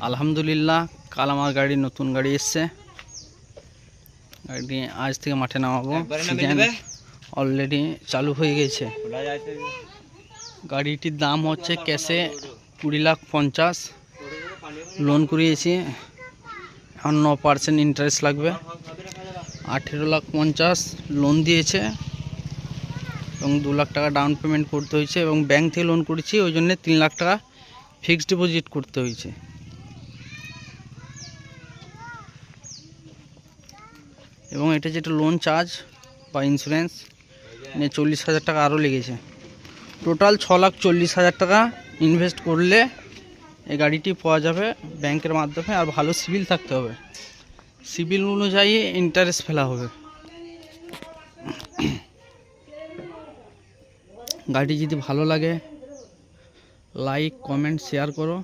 আলহামদুলিল্লাহ, কাল আমার গাড়ি নতুন গাড়ি এসছে। গাড়ি আজ থেকে মাঠে নামাবো। সিজন অলরেডি চালু হয়ে গেছে। গাড়িটির দাম হচ্ছে ক্যাশে 20,50,000, লোন করিয়েছি। এখন 9% ইন্টারেস্ট লাগবে। 18,50,000 লোন দিয়েছে এবং 2 লাখ টাকা ডাউন পেমেন্ট করতে হয়েছে এবং ব্যাংক থেকে লোন করেছি, ওই জন্য 3 লাখ টাকা ফিক্সড ডিপোজিট করতে হয়েছে। এবং এটা যেটা লোন চার্জ বা ইন্স্যুরেন্স 40,000 টাকা আরও লেগেছে। টোটাল 6,40,000 টাকা ইনভেস্ট করলে এই গাড়িটি পাওয়া যাবে ব্যাংকের মাধ্যমে। আর ভালো সিভিল থাকতে হবে, সিভিল অনুযায়ী ইন্টারেস্ট ফেলা হবে। গাড়ি যদি ভালো লাগে লাইক কমেন্ট শেয়ার করো।